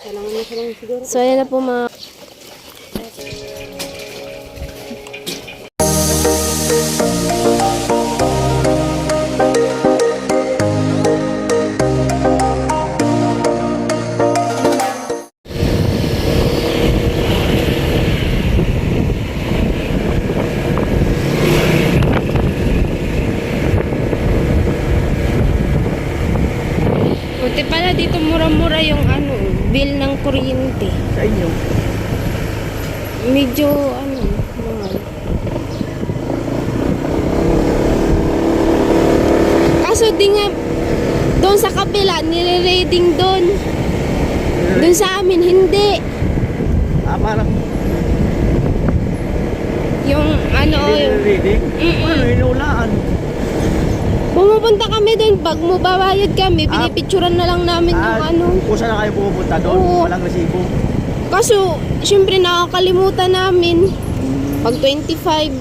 So, ayan na po mga... Buti pala dito mura-mura yung bill ng kuryente. Sa inyo? Medyo mahal. Kaso di nga doon sa kabila nire-rating doon. Doon sa amin hindi. Parang Yung yung reading? Ano, inulaan? pumupunta kami doon, pag mubabayad kami, pinipicturan na lang namin yung Kung saan na kayo pupunta doon? Oo. Walang resibo? Kaso, syempre nakakalimutan namin. Pag 25,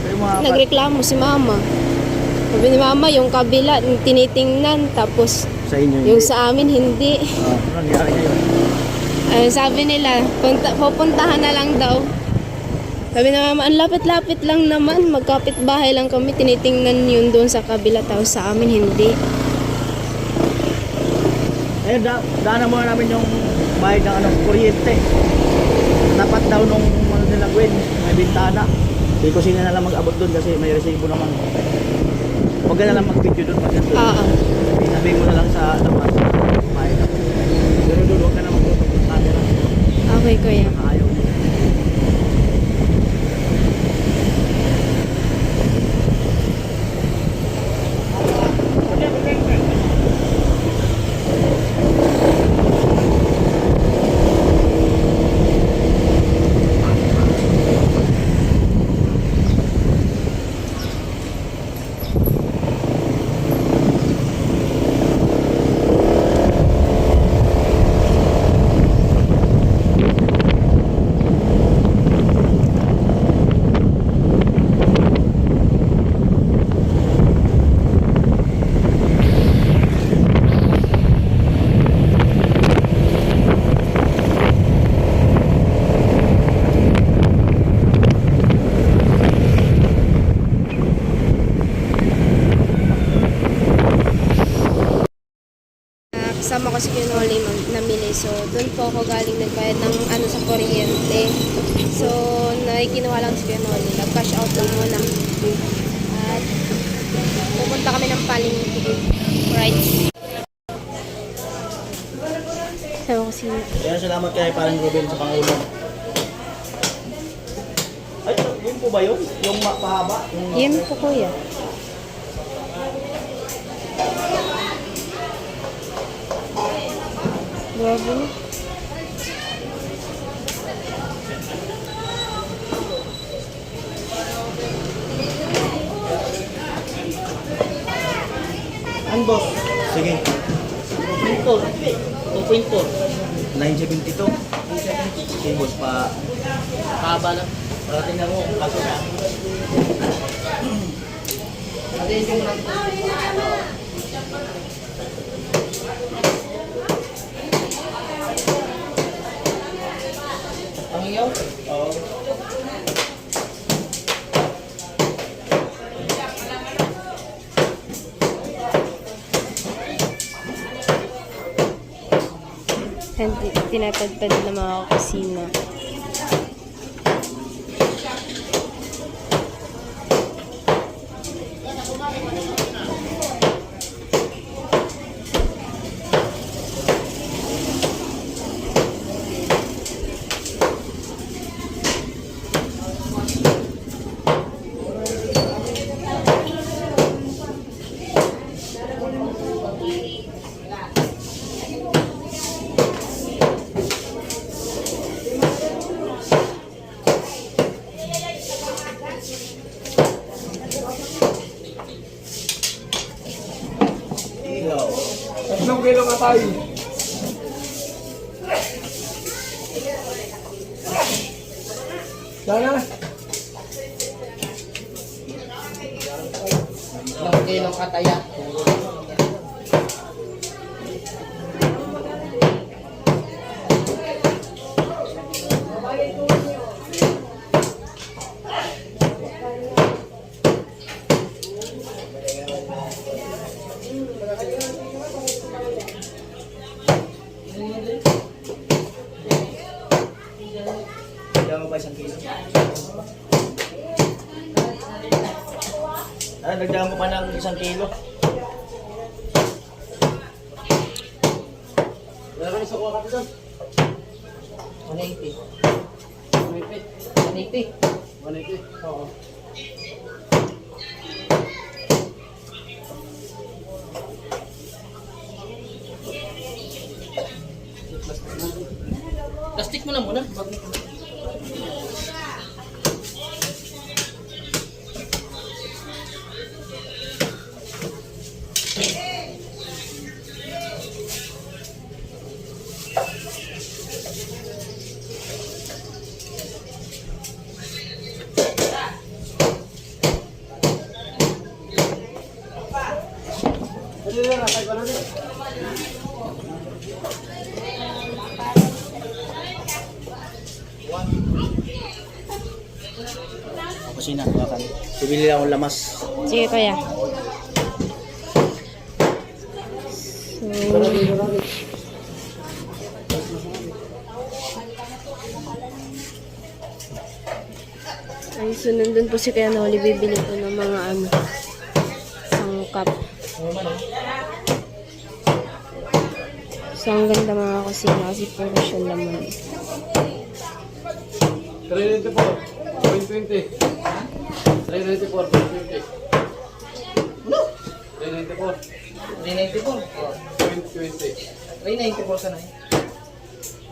Yung mga nagreklamo si mama. Sabi ni mama, yung kabila, tinitingnan, tapos sa inyo yung sa amin, hindi. Ano nangyari ngayon? Sabi nila, pupuntahan na lang daw. Sabi na mama, ang lapit-lapit lang naman, magkapit bahay lang kami, tinitingnan yun doon sa kabila, tapos sa amin hindi. Eh, daanan muna namin yung bayad ng kuryente. Dapat daw nung nila Gwen, may bintana. Di kusina na lang mag-abot doon kasi may resibo naman. Huwag ka na lang mag-video doon pag nandun. Sabihin mo na lang sa labas, bayad ako. Pero doon, huwag ka na mag-video camera. Okay, kuya. Ayaw. Kasama ko si Kinoli namili. So, doon po ako galing nagbayad ng sa kuryente. So, nakikinuha lang si Kinoli. Nag-cash out lang muna. At pupunta kami ng palengke. Right. Sabi ko si... Kaya salamat kay parang Ruben sa Pangulo. Ay, yun po ba yun? Yung pahaba? Yan po kuya. Grabe na. Ano boss? Sige. 2.4. 972. Sige boss, haba na. Para tingnan mo, kaso na. Natin yung lang. Ang iyo? Oo. Tinatagtad ng mga kusina. Tatlong kilo nga tayo. Sana. Tatlong kilo kataya. ba 1 kilo? Nagdagan mo pa ng 1 kilo. Wala ka sa kuha ka doon. 180. 180. 180. Oo. Plastic mo na muna. Kusina, kuha ka. Bibili lang akong lamas. Sige kuya. Ay, so nandun po si Kuya Noli, bibili po ng mga sangkap. So, ang ganda mga kusina kasi puro siya laman. 394. 320. 394. 320. 394. 394. 2020. 394 sana eh.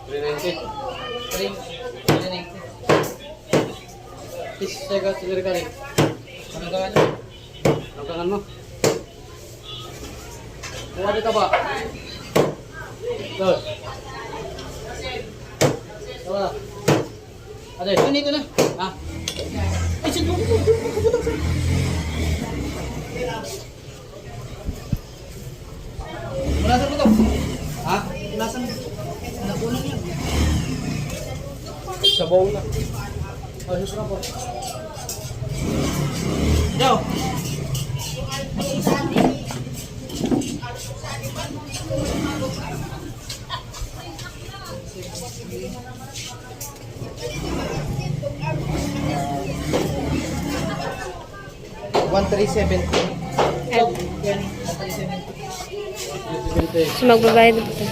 390. 390. Please, check out siguro ka rin. Anong kangan mo? Anong kangan mo? Kuha dito ba? Ito. Tama. Ate, dito na. Ha? Ay, sige mo. Mulasan mo to. Ha? Mulasan mo. Nakunan yan. Sabaw na. Oh, susunod po. Yo! So, magbabayad na po ito.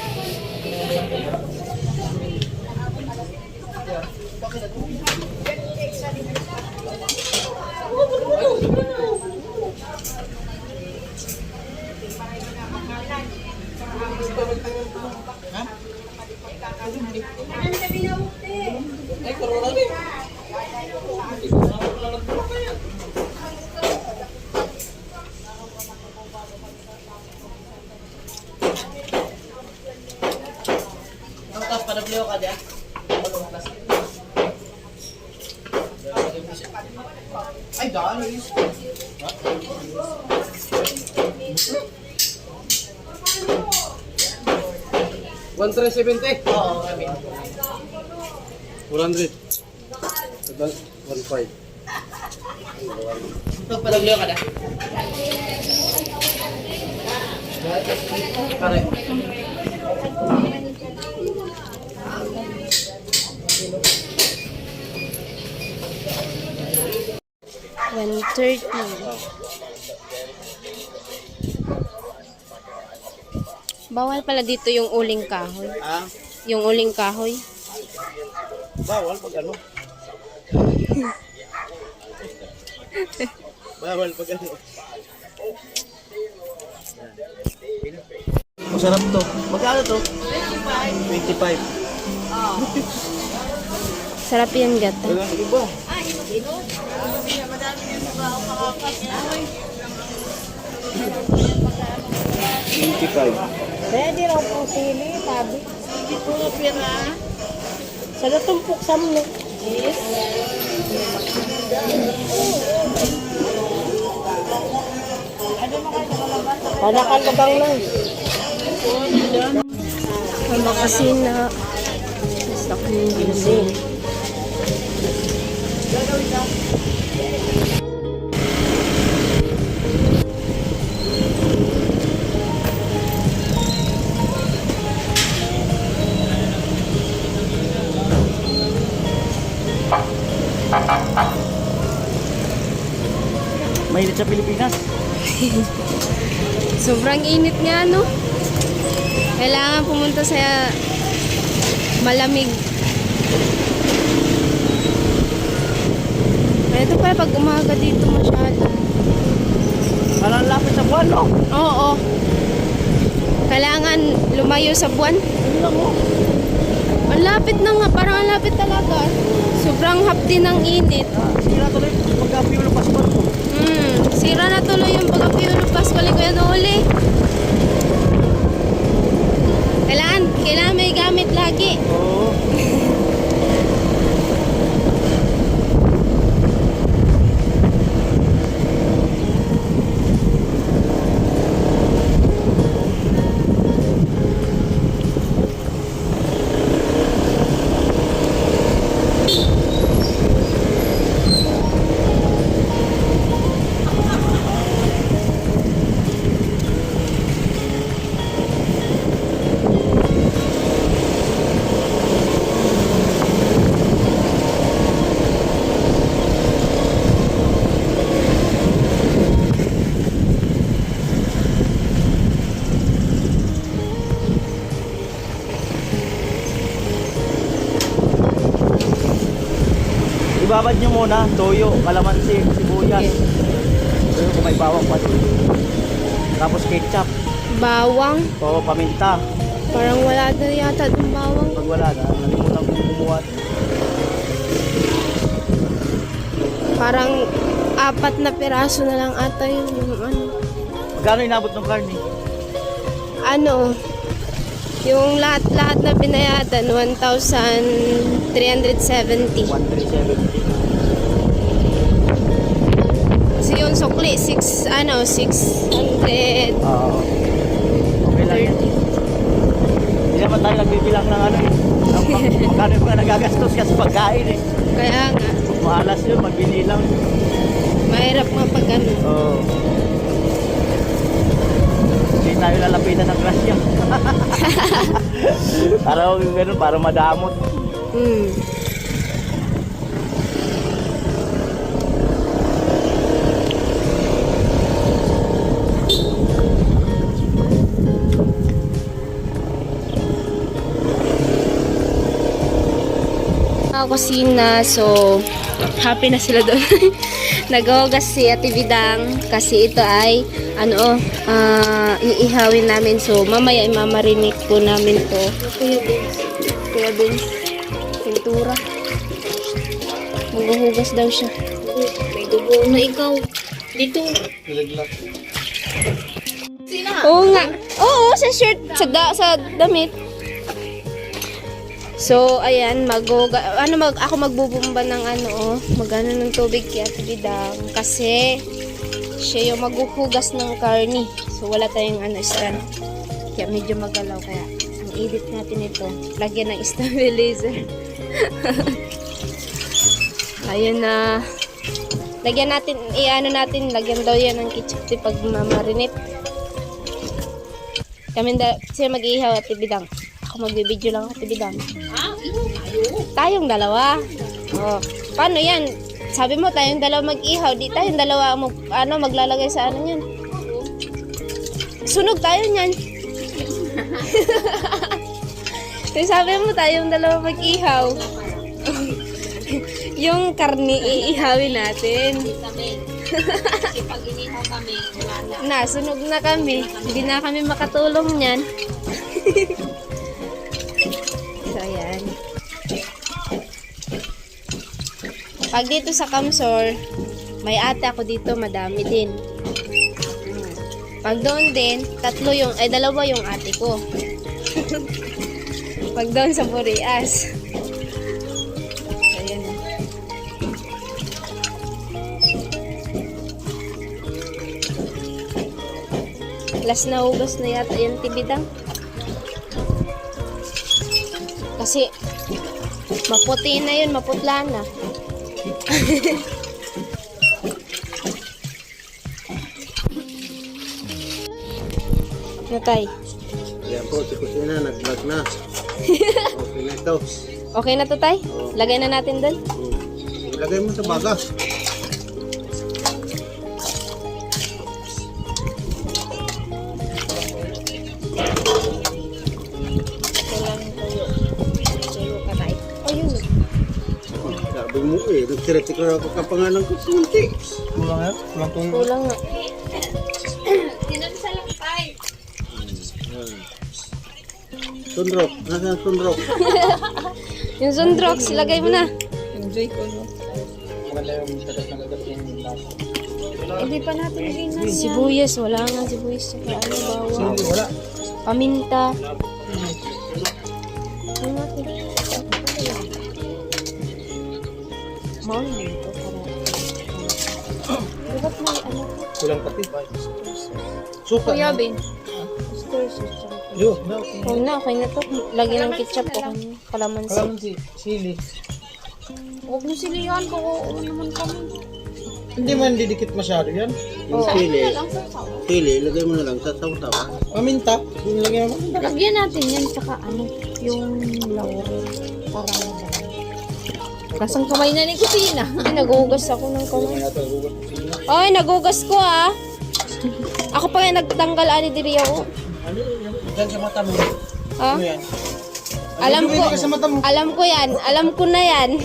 Ay, corona rin. Ang taas pa W ka diyan. Ay, daan is. 1,370. Oo, kami. 400. 1,500. Ito palagyo ka na. Pare. $130. Bawal pala dito yung uling kahoy. Ah, Yung uling kahoy. bawal pag ano. Bawal pag ano. Masarap to. Magkano to? 25. Sarap yan gata. Walang iba. 25. Ready raw po sili, sabi. Sige po, pira. Sa natumpok sa mlo. Yes. Panakalabang lang. Ang makasina. Sa building. mainit sa Pilipinas. Sobrang init nga, no? Kailangan pumunta sa malamig. Ito pa, pag umaga dito masyado. Parang lapit sa buwan, no? Oo. Kailangan lumayo sa buwan. Ano lang, oh. Ang lapit na nga, parang ang lapit talaga. Sobrang hapdi ng init. Sira tuloy pagka-piulo passport ko. Sira na tuloy yung pagka-piulo Pasko ni Kuya Noli. Kailangan may gamit lagi. Oo. Ibabad nyo muna, toyo, kalamansi, sibuyas. Toyo kung may bawang pa doon. Tapos ketchup, Bawang. o paminta. Parang wala na yata yung bawang. Pag wala na, nalimutan kong kumuha. Parang 4 na piraso na lang ata yung ano. Magkano inabot ng karne? Ano, yung lahat na binayadan, 1,370. 1,370. Kasi yung sukli, 600. Oo. Okay lang yan. Hindi naman tayo nagbibilang ng ano eh. Magkano yung mga nagagastos kasi pagkain eh. Kaya nga, Mahalas yun, magbinilang. mahirap nga pag ano. Oo. Hindi tayo lalapitan ng grasya. Para ganun, para madamot. Kusina, so happy na sila doon. Naghuhugas si Ate Bidang kasi ito ay iihawin namin, so mamaya imamarinig po namin to. Kuya Vince, pintura. Maghuhugas daw siya. May dugo na ikaw dito. Oo nga. Oo, sa shirt, sa damit. So, ayan, ako magbubumba ng magano ng tubig kay Ate Bidang kasi siya yung maghuhugas ng karni. So, wala tayong stand. Kaya medyo magalaw, kaya ang edit natin ito, lagyan ng stabilizer. Ayun na. Lagyan natin, lagyan daw yan ng ketchup pag mamarinate. Sila mag-iihaw, Ate Bidang. Ako magbibideo lang, Ate Bidang. Tayong dalawa. Oh, paano yan? Sabi mo tayong dalawa mag-ihaw, di tayong dalawa maglalagay sa ano yan. Sunog tayo niyan. Sabi mo tayong dalawa mag-ihaw. Yung karni iihawin natin. Kasi pag inihaw kami, wala na. Nasunog na kami. Hindi na kami makatulong niyan. So, ayan. Pag dito sa Kamsor, may ate ako dito, madami din. Pag doon din, dalawa yung ate ko. Pag doon sa Burias. So, ayan. Last na hugas na yata yung tibidang. Kasi maputi na yun, maputla na. Natay. Yan po, si Kusina, nag-vlog na. Okay na ito. Okay na to, tay? Lagay na natin doon. Ilagay mo sa bagas. Tirati ko ako kapangalan ko sunti. Kulang yan? Kulang tong... Kulang nga. Sunrok. Nasaan sunrok? Yung Zundrox, ilagay mo na. Maganda yung tatas na gagat yung lasa. Hindi pa natin ginang. Sibuyas, wala nga sibuyas. Saka ano, bawang. Sili, wala. Paminta. Ano natin? Mahal dito para. Dapat may ano. Kulang pati. Suka. Kuya, Ben. Stir sauce. Yo, no. Huwag na, okay na to. Lagyan ng ketchup o kalamansi. Kalamansi, sili. Huwag mo silihan ko. Oo naman kami. Hindi man didikit masyado yan. Yung sili. Sili, ilagay mo na lang sa sausaw. Paminta. Yung lagyan mo. Lagyan natin yan saka ano, yung laurel. Para naman. Kasang kamay na ni kusina. Ay, nagugas ako ng kamay. Ay, nagugas ko ah. Ako pa nga nagtanggal ani diri ako. Diyan sa mata mo. Ha? Ano yan? Alam ko. Ka sa mata mo. Alam ko yan. Alam ko na yan.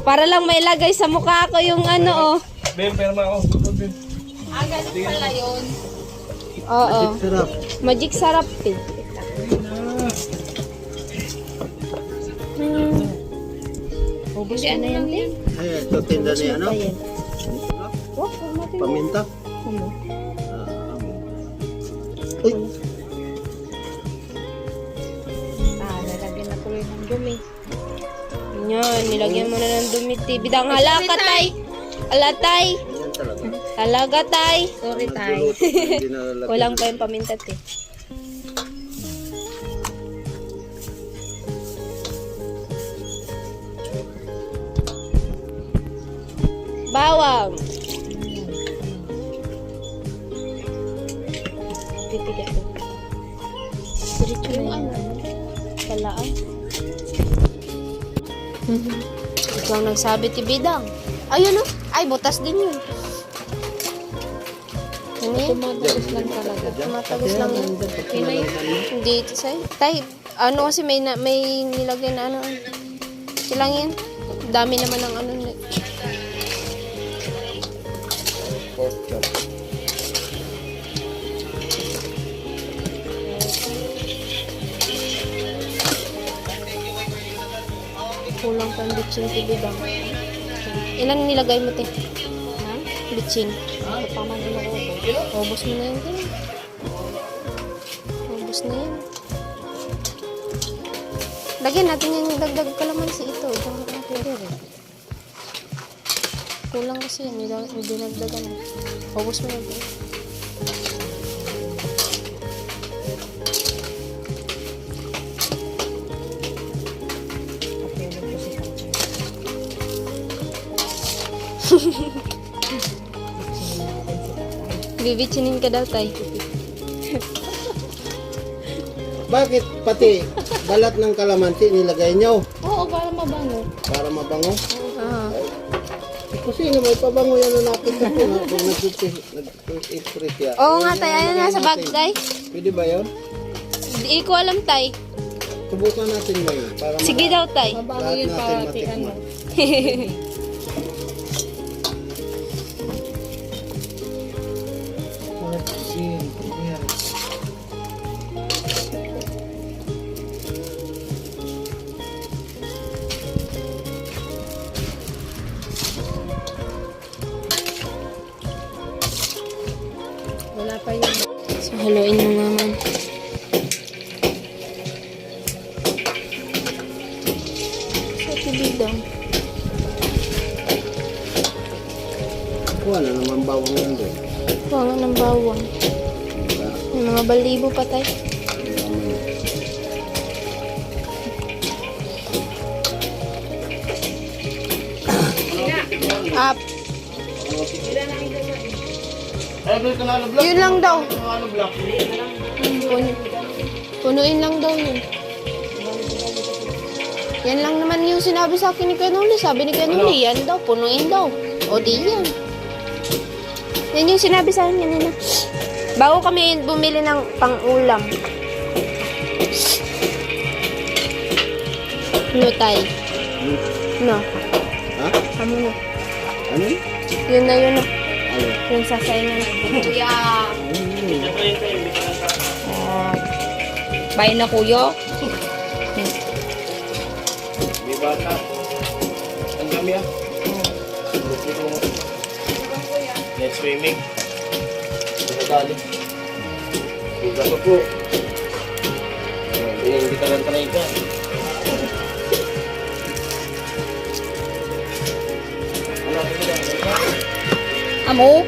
Para lang may lagay sa mukha ko yung ano oh. Ben, pero ako. Oo. Sarap. Magic sarap eh. Ubus na yan din. Ay, ito tinda niya, ano? Wag natin. Paminta. Ano? Uy, Nalagyan na tuloy ng dumi. Yan, nilagyan mo na ng dumiti. Bidang halaka tay. Alatay. yan talaga. Talaga tay. Sorry tayo. Nagluluto, hindi nalalagyan. Walang pa yung pamintat eh. Bawang. Pipigat ko. Diretso na ano? Palaan. Ikaw nagsabi ti Bidang. Ayun o. Ay, butas din yun. Ano yun? Tumatagos lang talaga. Tumatagos lang yun. Hindi ito sa'yo. Tay, ano kasi may nilagay na ano. Silang yan. Dami naman ng ano. Pork chop. Kulang pang bitchin ti Bidang. Ilan nilagay mo te? Ha? Bitchin. Papaman na ako. Ubus mo na yun din. Ubus na yun. Lagyan natin yung dagdag kalamansi ito. Ito ang natin. Kulang kasi yan. May dinagdagan. Ubus mo na din. Bibitsinin ka daw tay. Bakit pati balat ng kalamansi nilagay nyo? Oo, para mabango. Para mabango? Ah. Kasi nga may pabango yan na nakita ko na kung nag-express yan. Oo nga tay. Ayan na sa bag tay. Pwede ba yun? Di ko alam tay. Subukan natin mo yun. Para Sige daw tay. Mabango lahat yun natin pati ano. matikman. Yan. Wala pa yun. So, haluin mo naman. Sa tibidang. Kuha na naman bawang yan doon. Kuha nga ng bawang. Diba? May mga balibo pa tay. Up. Yun lang daw. Punuin lang daw yun. Yan lang naman yung sinabi sa akin ni Kanuli. Sabi ni Kanuli, yan daw, punuin daw. O di yan. Yan yung sinabi sa akin kanina. Bago kami bumili ng pang-ulam. No, tay. No. Ha? Kamo na. Ano? Yun na yun. Ano? Yung sasaingan. Kuya. Bayan na kuya. May bata. Ang kami ah. Let's swimming. Nagali. Huwag ako po. Hindi ka lang tanay ka. Amo?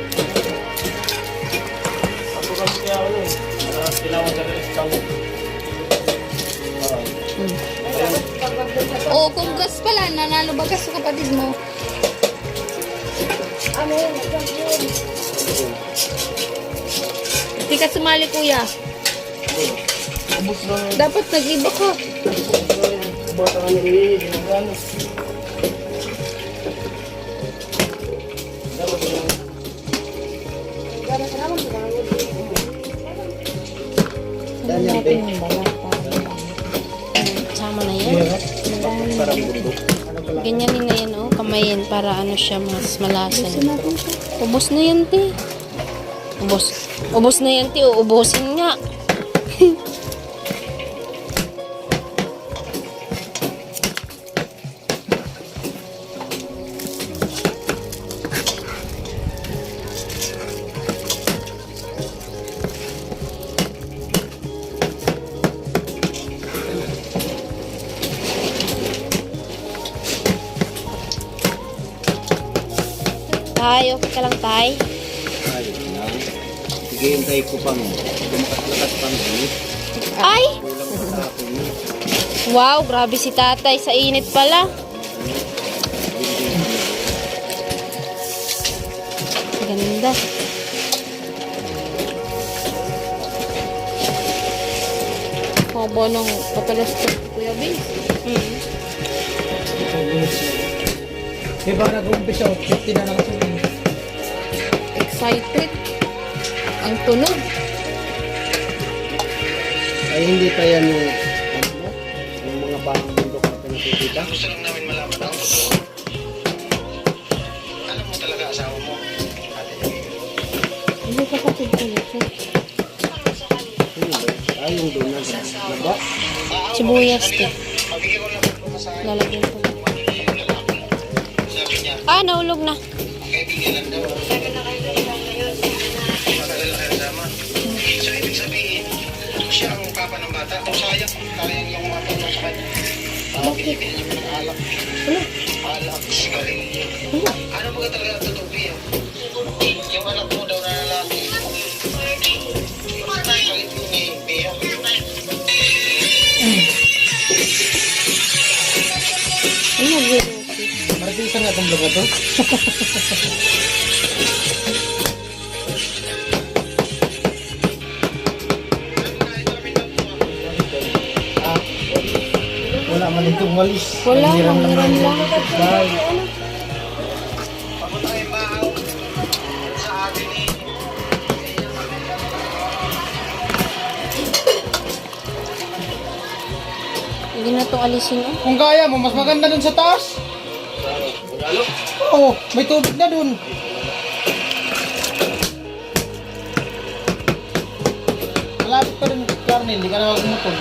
Ako kami kaya ako eh. Kailangan sa restaurant. Oo, kung gas pala, nanalo ba gas sa kapatid mo? Hindi ka sumali kuya. Dapat nag-iba ka. Bata ka nila eh. Gano'n. Saan yan, Ben? Sama na yan. Parang bundok. Ganyanin na yan, oh. Kamayin para ano siya, mas malasa. Ubos na yan, te. Ubos na yan, te. Ubusin nga. Tay, okay ka lang, tay? Ayos lang. Sige, hintay ko pang lumakas-lakas pang init. Ay! Kulang pa sa akin. Wow, grabe si tatay. Sa init pala. Ganda. Haba ng papalas ko, Kuya Bin. Di ba nag-umpisa? 50 na lang sa inyo. Excited. Ang tunog. Ay, hindi pa yan yung, ano mo? Yung mga bahang bundok na pinakikita. Hindi kapatid ko nito. Ay, yung doon na. Naba? Sibuyas, te. Lalagyan ko. Ah, nahulog na. So, ibig sabihin, siya ang papa ng bata. Kung sayang yung mga papa sa kanya. Binibili niya pa ng alak. Alak, sigarilyo. Ano ba talaga ang totoo, Pia? Yung anak mo daw na lalaki. Galit mo ni Pia. Ay, nag-irosi. Marisa nga itong vlog na to. Wala man itong walis. Wala, manghiram lang. Papunta yung bahaw sa atin eh. Hindi na itong alisin, oh. Kung kaya mo, mas maganda dun sa taas. Oo, may tubig na dun. Malapit pa dun, Carnel. Hindi ka na magmutol.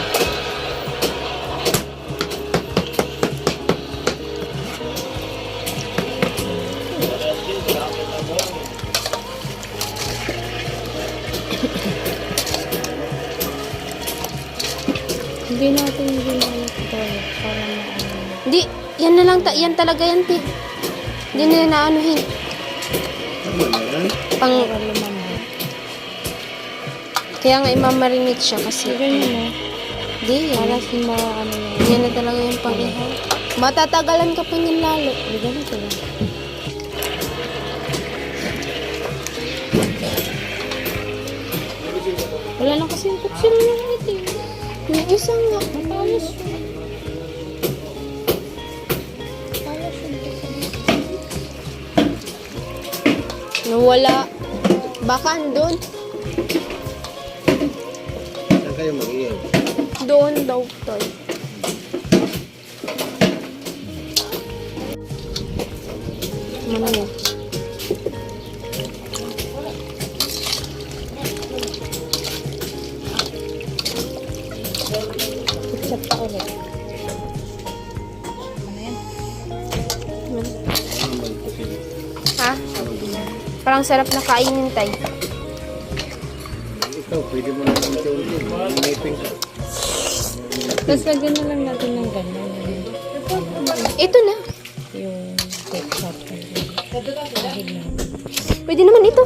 Hindi natin ginamit ito, para maano. Hindi, yan na lang, yan talaga yan, te. Hindi na yan naanuhin. Pang, kaya nga imamarinate siya kasi. Ganyan, hindi, para si ano yan. Yan na talaga yung pang-ihaw. Matatagalan ka pa niyan lalo. Hindi, ganito lang. Wala na kasi yung kutsil niya ito. Yung isang nga, matalas yun. Matalas yun. Nawala. Baka andun. Saan kayo mag-iyaw? Doon daw, Toy. Ano yan? Ketchup pa ulit. Ha? Parang sarap na kainin, tay. Ikaw, pwede mo naman ito. Ngipin ka. Tapos lagyan na lang natin ng ganyan. Ito na. Yung ketchup. Pwede naman ito.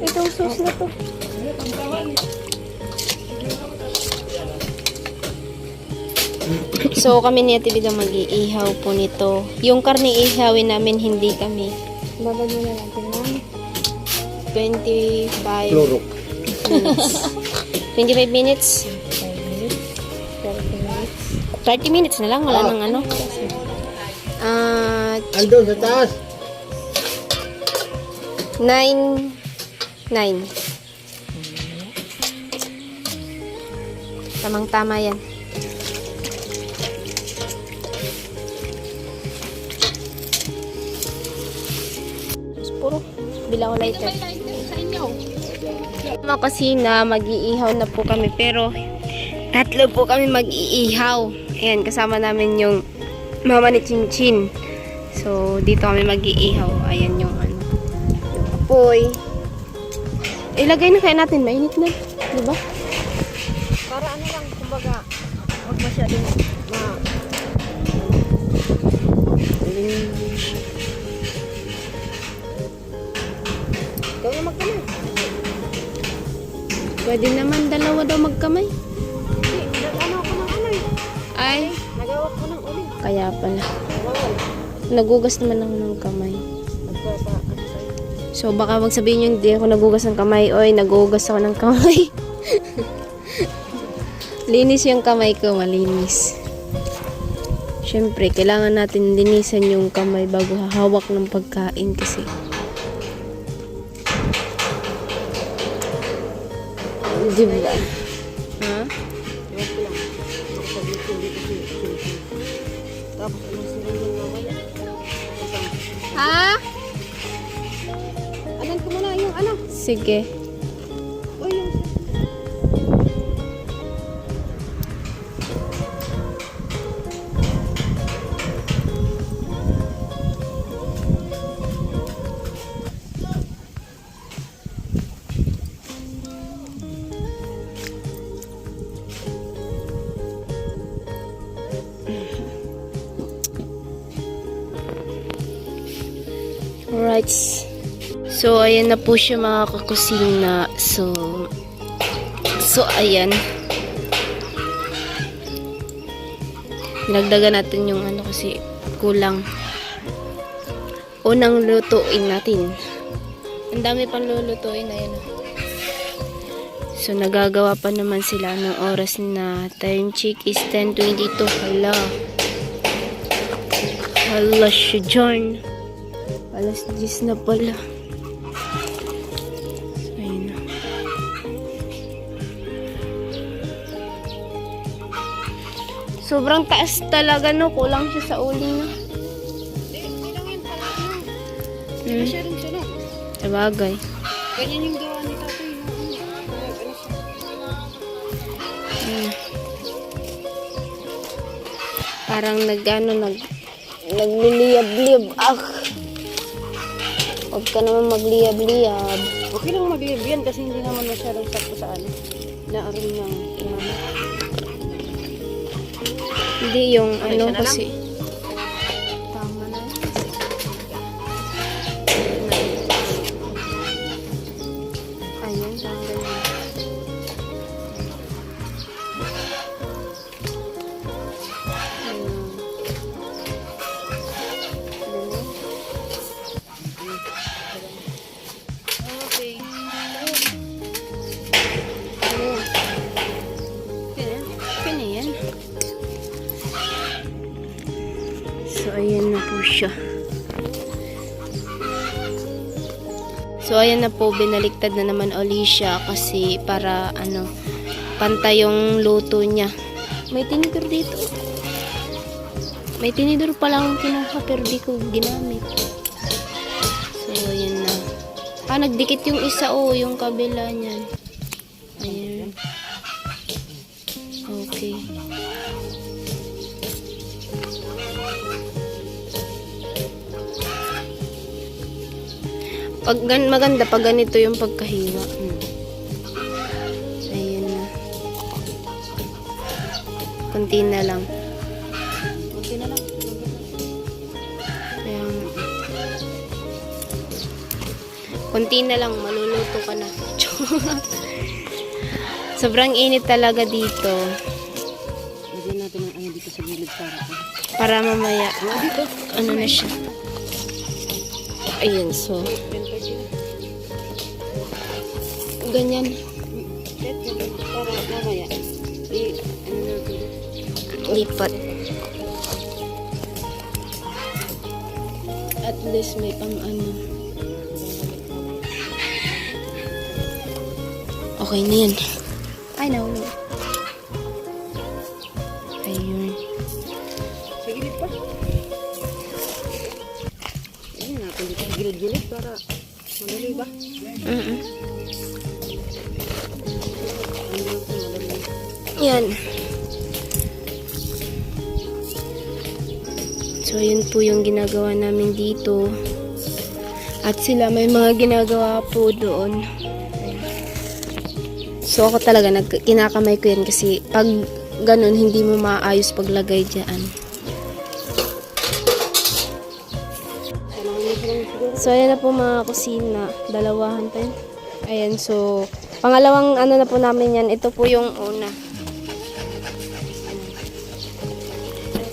Itong sauce na to. So, kami ni Ate Bida mag-iihaw po nito. Yung karne ihawin namin, hindi kami. Babad mo na natin ng 25 Klorok. minutes. 25 minutes. 5 minutes. 30 minutes. 30 minutes na lang. Wala nang ano. Andun sa taas. 9. Tamang-tama yan. Puro bilaw lighter. Mga kusina, mag-iihaw na po kami. Pero, tatlo po kami mag-iihaw. Ayan, kasama namin yung mama ni Chinchin. So, dito kami mag-iihaw. Ayan yung ano. Yung apoy. Ilagay na kaya natin. Mainit na. Diba? Para ano lang, kumbaga, huwag masyadong ikaw na magkamay. Pwede naman dalawa daw magkamay. Ano ako ng ano eh. Ay, Nagawa ko ng uli. kaya pala. Nagugas naman ako ng kamay. So, baka wag sabihin yung hindi ako nagugas ng kamay. Oy, nagugas ako ng kamay. Linis yung kamay ko, malinis. Siyempre, kailangan natin linisan yung kamay bago hahawak ng pagkain kasi. Diba? Ha? Ha? Anan ko muna yung ano. Sige. Alright. So, ayan na po siya mga kakusina. So, ayan. Nagdagan natin yung ano kasi kulang. Unang lutuin natin. Ang dami pang lulutuin. Ayan. So, nagagawa pa naman sila ng oras na time check is 10:22. Hala. Hala siya dyan. Alas 10 na pala. So, ayun na. Sobrang taas talaga, no? Kulang siya sa uling, no? Siya rin siya na. Sabagay. Ganyan yung gawa ni tatay. Ayun. Parang nagliliyab-liyab. Huwag ka naman magliyab-liyab. Okay lang mag-live yan kasi hindi naman masyadong sakto sa ano. Naaroon ng imama. Hindi yung ano siya na kasi. Tama na. Ayan, tanggal na. Okay. Okay na yan. So, ayan na po siya. So, ayan na po. Binaliktad na naman uli siya kasi para, ano, pantay yung luto niya. May tinidor dito. May tinidor pala akong kinuha pero di ko ginamit. Nagdikit yung isa, yung kabila niyan. Ayan. Okay. Maganda pag ganito yung pagkahiwa. Ayun na. Kunti na lang. Ayan. Kunti na lang, maluluto ka na. Sobrang init talaga dito. Lagyan natin ang ano dito sa gilid Para mamaya, ano na siya. Ayun, so. Ganyan. para mamaya. Ano natin? Lipat. At least may pang ano. Okay na yan. I know. Ayun. Sa gilid pa. Ayun natin dito sa gilid-gilid para madali ba? Yan. So, yun po yung ginagawa namin dito. At sila may mga ginagawa po doon. So, ako talaga, kinakamay ko yan kasi pag ganun, hindi mo maayos paglagay dyan. So, ayan na po mga kusina. Dalawahan pa yun. Ayan, so, pangalawang ano na po namin yan. Ito po yung una.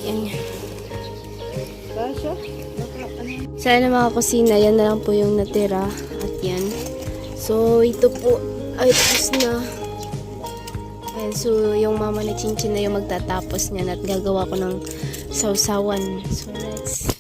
Ayan. So, ayan na mga kusina. Yan na lang po yung natira. At yan. So, ito po ay tapos na. Ayan, so, yung mama ni Chinchin na yung magtatapos niyan at gagawa ko ng sausawan. So, let's...